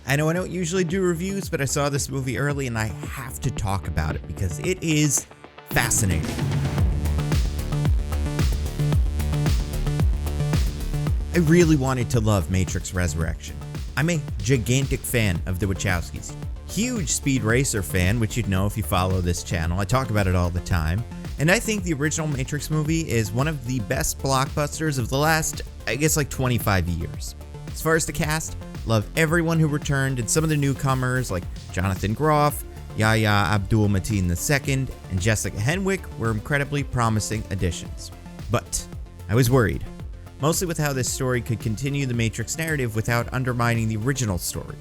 I know I don't usually do reviews, but I saw this movie early and I have to talk about it because it is fascinating. I really wanted to love Matrix Resurrection. I'm a gigantic fan of the Wachowskis. Huge Speed Racer fan, which you'd know if you follow this channel. I talk about it all the time. And I think the original Matrix movie is one of the best blockbusters of the last, 25 years. As far as the cast, love everyone who returned, and some of the newcomers like Jonathan Groff, Yahya Abdul-Mateen II, and Jessica Henwick were incredibly promising additions. But I was worried, mostly with how this story could continue the Matrix narrative without undermining the original story.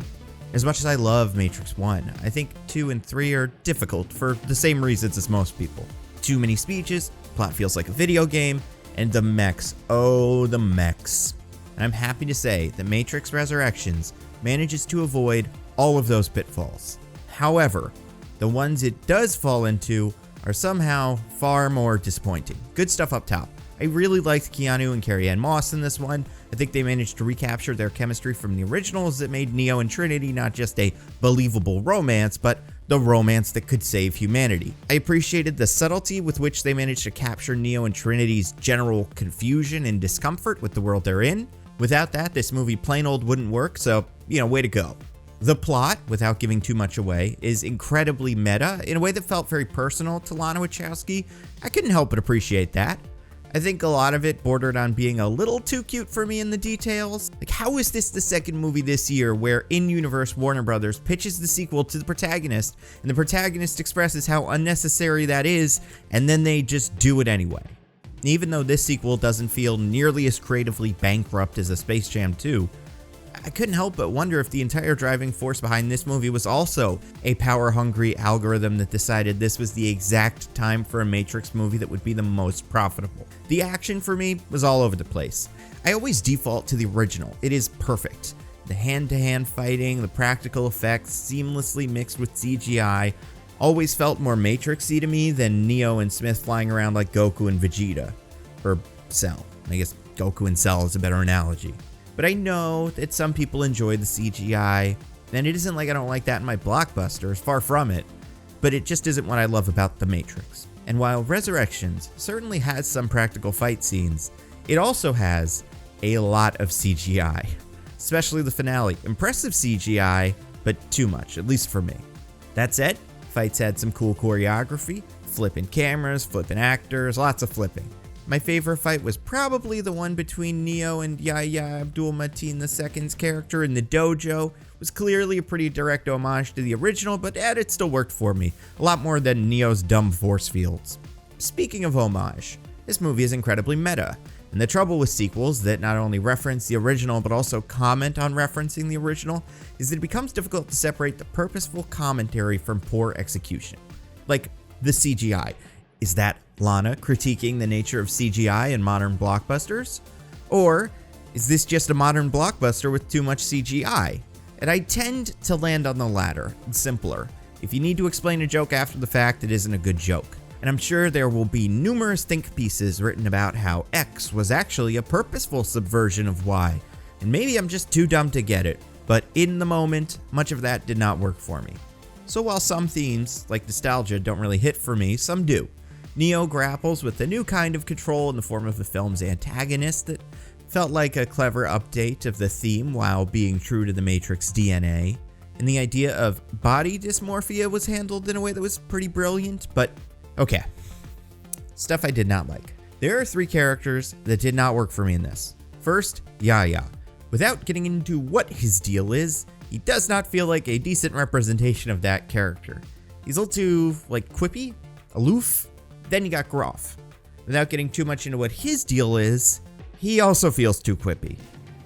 As much as I love Matrix 1, I think 2 and 3 are difficult for the same reasons as most people. Too many speeches, plot feels like a video game, and the mechs, oh the mechs. And I'm happy to say that Matrix Resurrections manages to avoid all of those pitfalls. However, the ones it does fall into are somehow far more disappointing. Good stuff up top. I really liked Keanu and Carrie-Anne Moss in this one. I think they managed to recapture their chemistry from the originals that made Neo and Trinity not just a believable romance, but the romance that could save humanity. I appreciated the subtlety with which they managed to capture Neo and Trinity's general confusion and discomfort with the world they're in. Without that, this movie plain old wouldn't work, so, way to go. The plot, without giving too much away, is incredibly meta in a way that felt very personal to Lana Wachowski. I couldn't help but appreciate that. I think a lot of it bordered on being a little too cute for me in the details. Like, how is this the second movie this year where in-universe Warner Brothers pitches the sequel to the protagonist, and the protagonist expresses how unnecessary that is, and then they just do it anyway? Even though this sequel doesn't feel nearly as creatively bankrupt as a Space Jam 2, I couldn't help but wonder if the entire driving force behind this movie was also a power-hungry algorithm that decided this was the exact time for a Matrix movie that would be the most profitable. The action for me was all over the place. I always default to the original. It is perfect. The hand-to-hand fighting, the practical effects seamlessly mixed with CGI, always felt more Matrix-y to me than Neo and Smith flying around like Goku and Vegeta. Or Cell. I guess Goku and Cell is a better analogy. But I know that some people enjoy the CGI, and it isn't like I don't like that in my blockbusters, far from it, but it just isn't what I love about The Matrix. And while Resurrections certainly has some practical fight scenes, it also has a lot of CGI, especially the finale. Impressive CGI, but too much, at least for me. That said, fights had some cool choreography, flipping cameras, flipping actors, lots of flipping. My favorite fight was probably the one between Neo and Yahya Abdul-Mateen II's character in the dojo. It was clearly a pretty direct homage to the original, but it still worked for me. A lot more than Neo's dumb force fields. Speaking of homage, this movie is incredibly meta. And the trouble with sequels that not only reference the original but also comment on referencing the original is that it becomes difficult to separate the purposeful commentary from poor execution. Like the CGI. Is that Lana critiquing the nature of CGI in modern blockbusters? Or is this just a modern blockbuster with too much CGI? And I tend to land on the latter. It's simpler. If you need to explain a joke after the fact, it isn't a good joke. And I'm sure there will be numerous think pieces written about how X was actually a purposeful subversion of Y. And maybe I'm just too dumb to get it, but in the moment, much of that did not work for me. So while some themes, like nostalgia, don't really hit for me, some do. Neo grapples with a new kind of control in the form of the film's antagonist that felt like a clever update of the theme while being true to the Matrix DNA. And the idea of body dysmorphia was handled in a way that was pretty brilliant, but okay. Stuff I did not like. There are 3 characters that did not work for me in this. First, Yahya. Without getting into what his deal is, he does not feel like a decent representation of that character. He's a little too, quippy, aloof. Then you got Groff. Without getting too much into what his deal is, he also feels too quippy.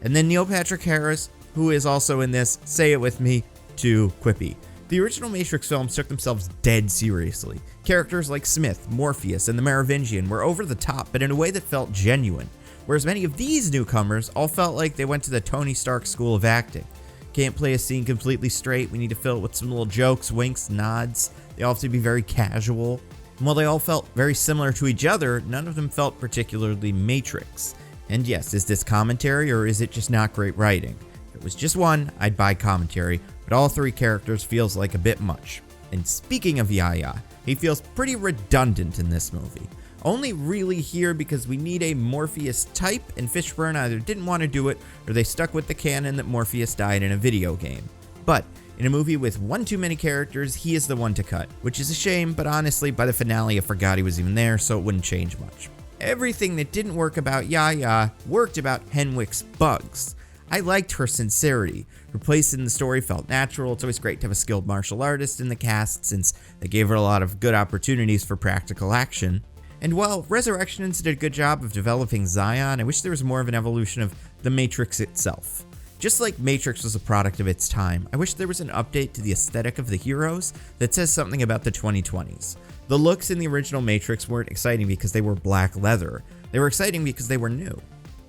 And then Neil Patrick Harris, who is also in this, say it with me, too quippy. The original Matrix films took themselves dead seriously. Characters like Smith, Morpheus, and the Merovingian were over the top, but in a way that felt genuine. Whereas many of these newcomers all felt like they went to the Tony Stark School of Acting. Can't play a scene completely straight, we need to fill it with some little jokes, winks, nods. They all have to be very casual. And while they all felt very similar to each other, none of them felt particularly Matrix. And yes, is this commentary or is it just not great writing? If it was just one, I'd buy commentary, but all 3 characters feels like a bit much. And speaking of Yaya, he feels pretty redundant in this movie. Only really here because we need a Morpheus type, and Fishburne either didn't want to do it or they stuck with the canon that Morpheus died in a video game. But in a movie with one too many characters, he is the one to cut, which is a shame, but honestly, by the finale I forgot he was even there, so it wouldn't change much. Everything that didn't work about Yaya worked about Henwick's bugs. I liked her sincerity. Her place in the story felt natural. It's always great to have a skilled martial artist in the cast since they gave her a lot of good opportunities for practical action. And while Resurrections did a good job of developing Zion, I wish there was more of an evolution of the Matrix itself. Just like Matrix was a product of its time, I wish there was an update to the aesthetic of the heroes that says something about the 2020s. The looks in the original Matrix weren't exciting because they were black leather. They were exciting because they were new.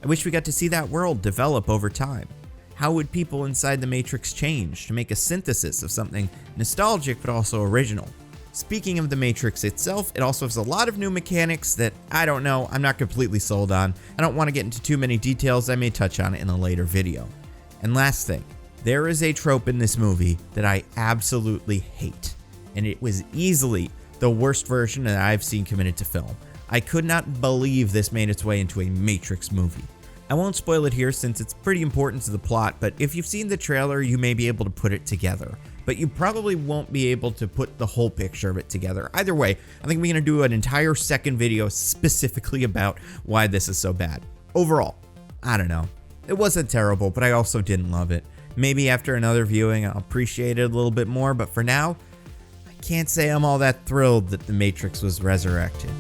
I wish we got to see that world develop over time. How would people inside the Matrix change to make a synthesis of something nostalgic but also original? Speaking of the Matrix itself, it also has a lot of new mechanics that, I don't know, I'm not completely sold on. I don't want to get into too many details, I may touch on it in a later video. And last thing, there is a trope in this movie that I absolutely hate, and it was easily the worst version that I've seen committed to film. I could not believe this made its way into a Matrix movie. I won't spoil it here since it's pretty important to the plot, but if you've seen the trailer, you may be able to put it together. But you probably won't be able to put the whole picture of it together. Either way, I think we're going to do an entire second video specifically about why this is so bad. Overall, I don't know. It wasn't terrible, but I also didn't love it. Maybe after another viewing, I'll appreciate it a little bit more, but for now, I can't say I'm all that thrilled that The Matrix was resurrected.